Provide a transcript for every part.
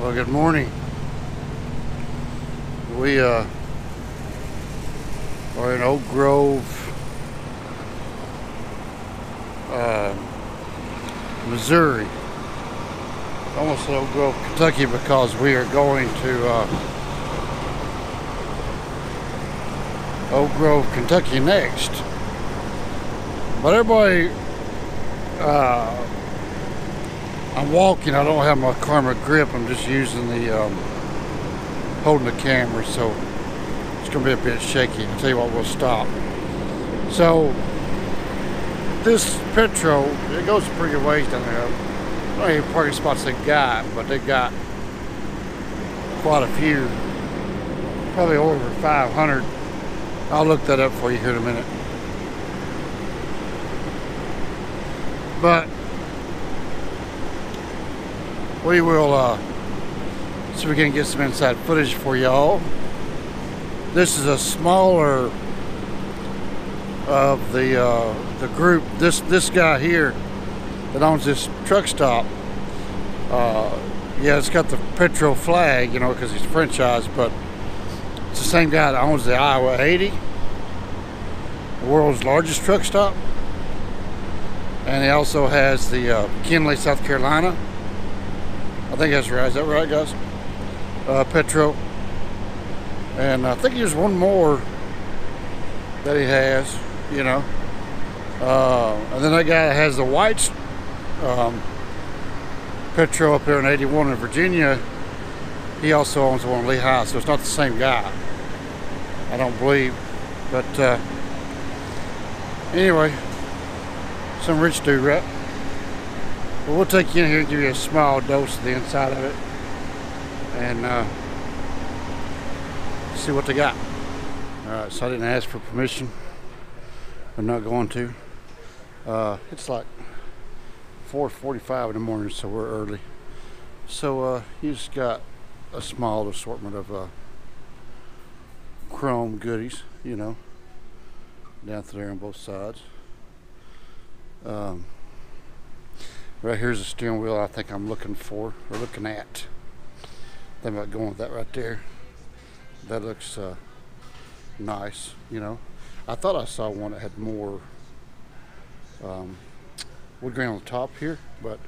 Well, good morning. We are in Oak Grove, Missouri. Almost Oak Grove, Kentucky, because we are going to Oak Grove, Kentucky next. But everybody, I'm walking. I don't have my camera grip. I'm just using the holding the camera, so it's gonna be a bit shaky. I'll tell you what, we'll stop. So this Petro, it goes a pretty good ways down there. I don't know any parking spots they got, but they got quite a few, probably over 500. I'll look that up for you here in a minute. But we will see if we can get some inside footage for y'all. This is a smaller of the group. This guy here that owns this truck stop. Yeah, it's got the Petro flag, you know, because he's franchised, but it's the same guy that owns the Iowa 80, the world's largest truck stop. And he also has the Kinley, South Carolina. I think that's right. Is that right, guys? Petro. And I think there's one more that he has, you know. And then that guy that has the white Petro up there in 81 in Virginia, he also owns one in Lehigh, so it's not the same guy, I don't believe. But anyway, some rich dude, right? Well, we'll take you in here and give you a small dose of the inside of it and see what they got. Alright, so I didn't ask for permission. I'm not going to. It's like 4:45 in the morning, so we're early. So you just got a small assortment of chrome goodies, you know, down through there on both sides. Right here's the steering wheel I think I'm looking for, or looking at. Think about going with that right there. That looks nice, you know. I thought I saw one that had more wood grain on the top here, but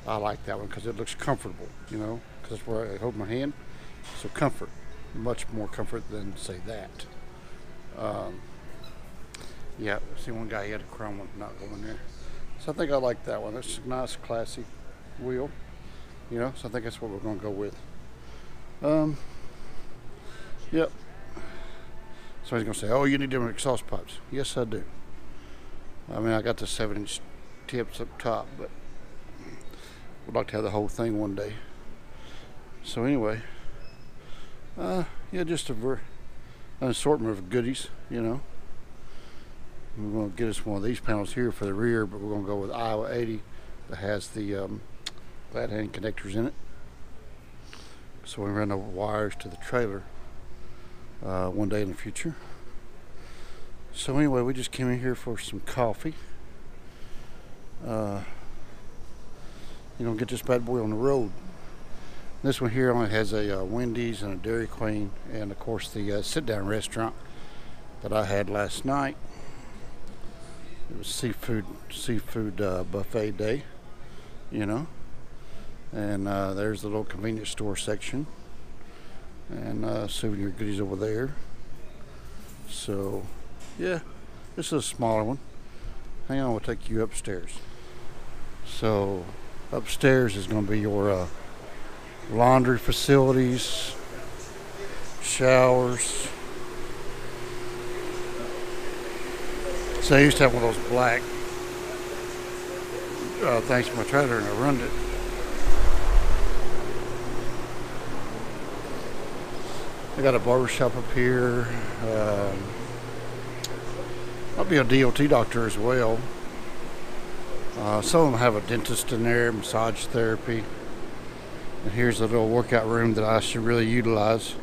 I like that one because it looks comfortable, you know, because that's where I hold my hand. So comfort, much more comfort than say that. Yeah, see one guy, he had a chrome one, not going there. So I think I like that one. It's a nice, classy wheel, you know. So I think that's what we're going to go with. Yep. Somebody's going to say, "Oh, you need different exhaust pipes." Yes, I do. I mean, I got the 7-inch tips up top, but would like to have the whole thing one day. So anyway, yeah, just an assortment of goodies, you know. We're going to get us one of these panels here for the rear, but we're going to go with Iowa 80 that has the flat hand connectors in it. So we run the wires to the trailer one day in the future. So anyway, we just came in here for some coffee. You know, get this bad boy on the road. This one here only has a Wendy's and a Dairy Queen, and of course the sit-down restaurant that I had last night. It was seafood buffet day, you know. And there's the little convenience store section, and souvenir goodies over there. So yeah, this is a smaller one. Hang on, we'll take you upstairs. So upstairs is going to be your laundry facilities, showers. So I used to have one of those black things for my trailer, and I run it. I got a barber shop up here. I'll be a DOT doctor as well. Some of them have a dentist in there, massage therapy. And here's a little workout room that I should really utilize.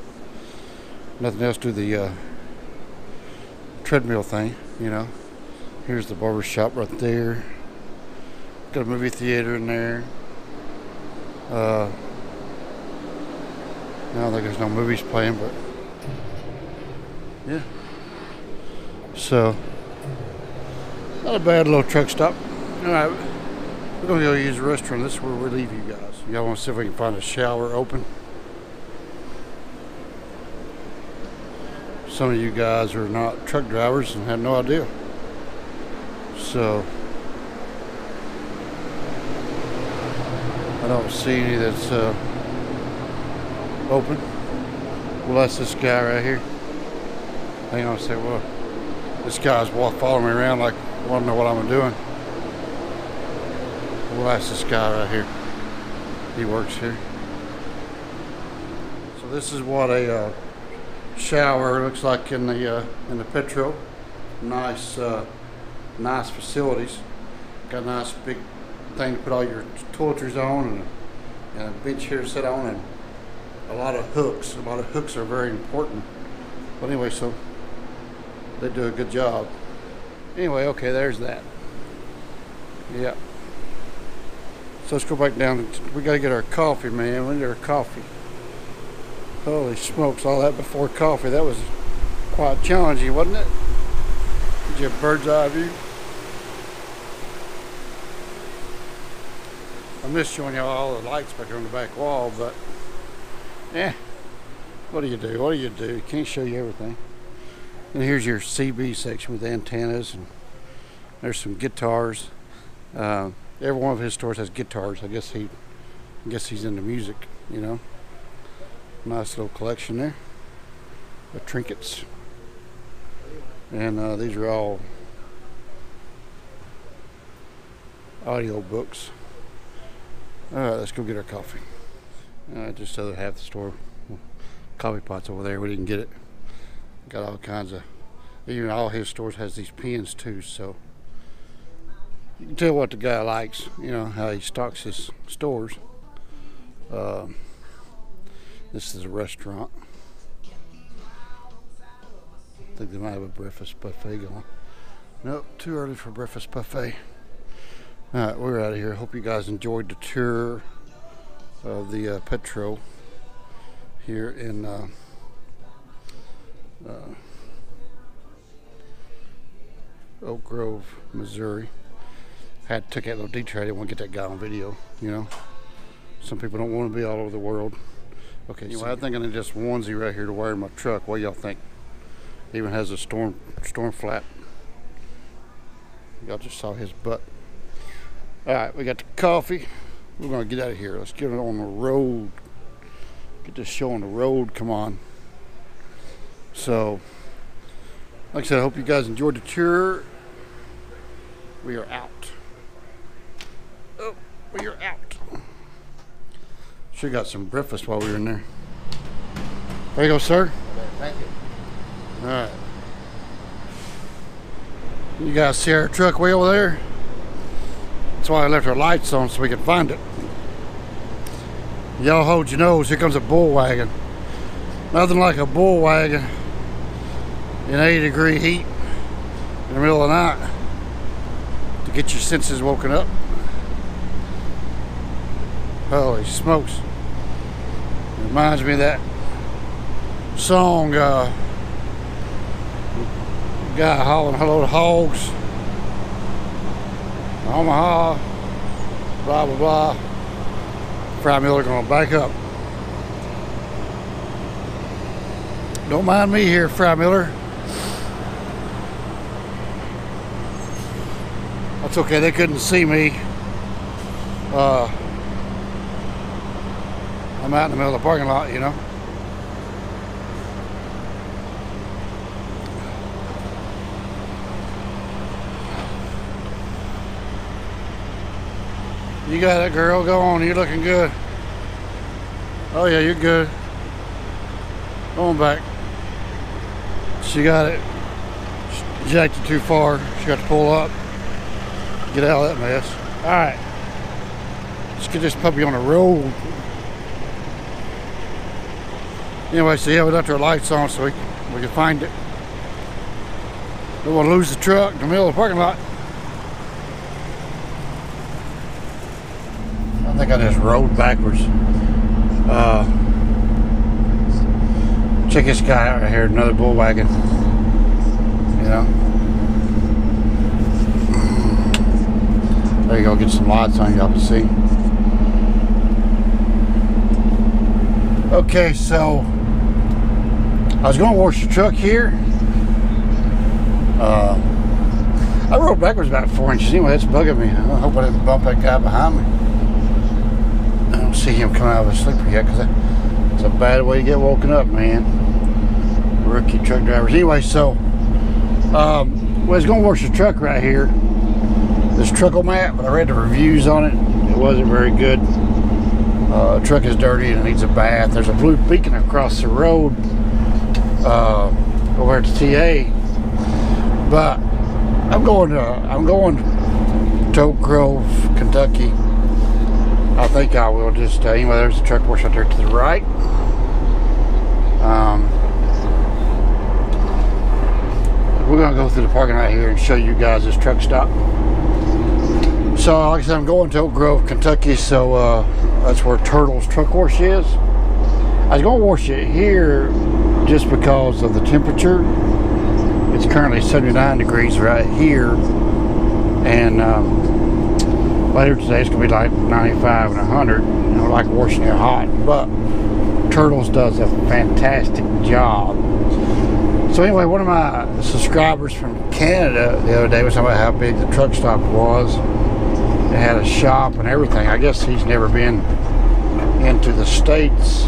Nothing else to do the treadmill thing, you know. Here's the barber shop right there. Got a movie theater in there. I don't think there's no movies playing, but yeah. So, not a bad little truck stop. Alright, we're gonna go use the restroom. This is where we leave you guys. Y'all wanna see if we can find a shower open? Some of you guys are not truck drivers and have no idea. So, I don't see any that's open. Well, that's this guy right here. Hang on a second. Well, this guy's following me around like wanting to know what I'm doing. Well, that's this guy right here. He works here. So this is what a shower looks like in the Petro. Nice, nice facilities. Got a nice big thing to put all your toiletries on, and a bench here to sit on, and a lot of hooks. A lot of hooks are very important. But anyway, so they do a good job. Anyway, okay, there's that. Yeah. So let's go back down. We gotta get our coffee, man. We need our coffee. Holy smokes, all that before coffee. That was quite challenging, wasn't it? Did you have a bird's eye view? I missed showing you all the lights back here on the back wall, but what do you do? What do you do? You can't show you everything. And here's your CB section with antennas, and there's some guitars. Every one of his stores has guitars. I guess he's into music, you know. Nice little collection there of trinkets. And these are all audio books. Alright, let's go get our coffee. Just the other half of the store. Coffee pots over there, we didn't get it. Got all kinds of, even all his stores has these pens too, so you can tell what the guy likes, you know, how he stocks his stores. This is a restaurant. I think they might have a breakfast buffet going. Nope, too early for breakfast buffet. Alright, we're out of here. Hope you guys enjoyed the tour of the Petro here in Oak Grove, Missouri. Took that little detour. I didn't want to get that guy on video, you know. Some people don't want to be all over the world. Okay, anyway, I'm thinking of just onesie right here to wear in my truck. What y'all think? Even has a storm flap. Y'all just saw his butt. Alright, we got the coffee. We're gonna get out of here. Let's get it on the road. Get this show on the road. Come on. So, like I said, I hope you guys enjoyed the tour. We are out. Oh, we are out. Should have got some breakfast while we were in there. There you go, sir. Okay, thank you. All right. You guys see our truck way over there? That's why I left our lights on so we could find it. Y'all hold your nose. Here comes a bull wagon. Nothing like a bull wagon in 80-degree heat in the middle of the night to get your senses woken up. Holy smokes. It reminds me of that song, guy hauling a load of hogs. Omaha, blah, blah, blah. Fry Miller gonna back up. Don't mind me here, Fry Miller. That's okay, they couldn't see me. I'm out in the middle of the parking lot, you know. You got it, girl. Go on. You're looking good. Oh, yeah, you're good. Go on back. She got it. She jacked it too far. She got to pull up. Get out of that mess. All right. Let's get this puppy on the road. Anyway, so yeah, we left our lights on so we can find it. Don't want to lose the truck in the middle of the parking lot. I think I just rode backwards. Check this guy out right here, another bull wagon. You know. There you go, get some lights on, y'all can see. Okay, so I was going to wash the truck here. I rode backwards about 4 inches. Anyway, that's bugging me. I hope I didn't bump that guy behind me. I don't see him coming out of his sleeper yet, because it's a bad way to get woken up, man. Rookie truck drivers. Anyway, so I was going to wash the truck right here. This truckle mat, but I read the reviews on it. It wasn't very good. The truck is dirty and it needs a bath. There's a blue beacon across the road over at the TA. But I'm going to Oak Grove, Kentucky. I think I will just anyway. There's a truck wash out there to the right. We're gonna go through the parking lot here and show you guys this truck stop. So, like I said, I'm going to Oak Grove, Kentucky. So that's where Turtle's truck wash is. I was gonna wash it here just because of the temperature. It's currently 79 degrees right here, and later today it's gonna be like 95 and 100. You know, like washing it hot. But Turtles does a fantastic job. So anyway, one of my subscribers from Canada the other day was talking about how big the truck stop was. It had a shop and everything. I guess he's never been into the States.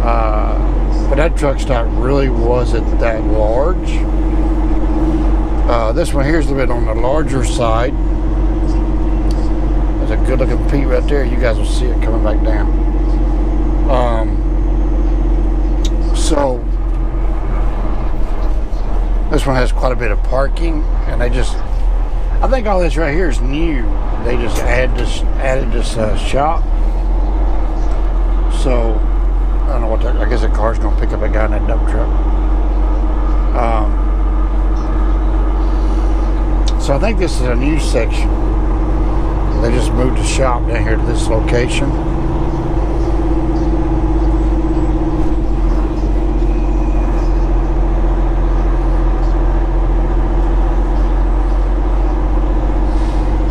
But that truck stop really wasn't that large. This one here is a little bit on the larger side. There's a good looking Pete right there. You guys will see it coming back down. So this one has quite a bit of parking, and they just, I think all this right here is new. They just added this shop. So I don't know what that, I guess the car's gonna pick up a guy in that dump truck. So I think this is a new section. They just moved the shop down here to this location.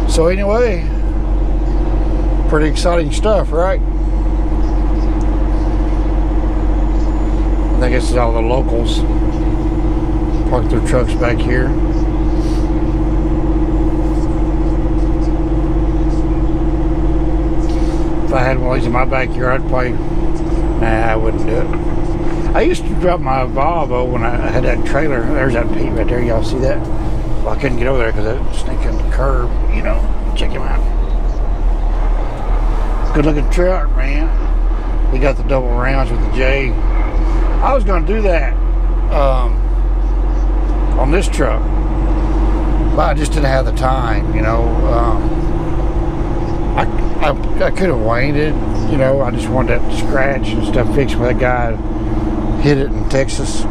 So anyway, pretty exciting stuff, right? I think it's all the locals park their trucks back here. If I had one of these in my backyard, I'd probably, nah, I wouldn't do it. I used to drop my Volvo when I had that trailer. There's that Pete right there, y'all see that? Well, I couldn't get over there because that snake on the curb, you know. Check him out. Good looking truck, man. We got the double rounds with the J. I was going to do that on this truck, but I just didn't have the time, you know. I could have waited, you know. I just wanted that scratch and stuff fixed when that guy hit it in Texas.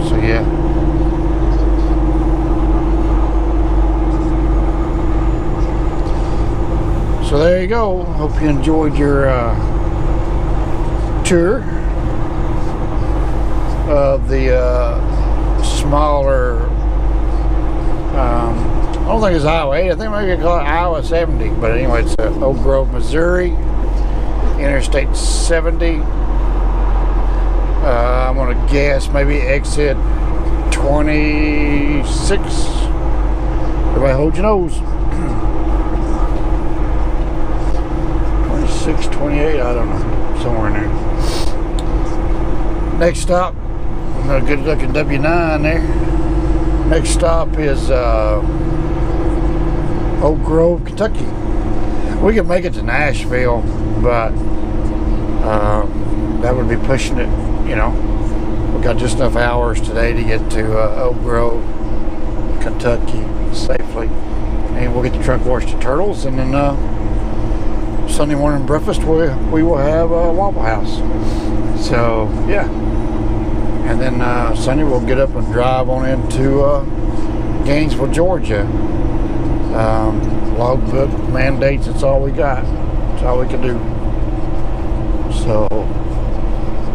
So yeah. So there you go. Hope you enjoyed your tour of the smaller, I don't think it's Iowa 8, I think maybe they call it Iowa 70, but anyway, it's Oak Grove, Missouri, Interstate 70. I'm going to guess maybe exit 26. Everybody hold your nose. 26, 28, I don't know, somewhere in there. Next stop, another good looking W9 there. Next stop is Oak Grove, Kentucky. We could make it to Nashville, but that would be pushing it, you know. We got just enough hours today to get to Oak Grove, Kentucky safely. And we'll get the truck washed to Turtles, and then Sunday morning breakfast we will have a Waffle House. So yeah, and then Sunday we'll get up and drive on into Gainesville, Georgia. Logbook mandates, it's all we got. It's all we can do. So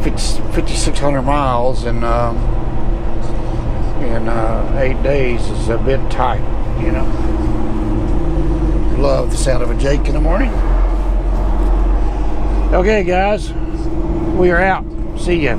5,600 miles in 8 days is a bit tight, you know. Love the sound of a Jake in the morning. Okay, guys, we are out. See ya.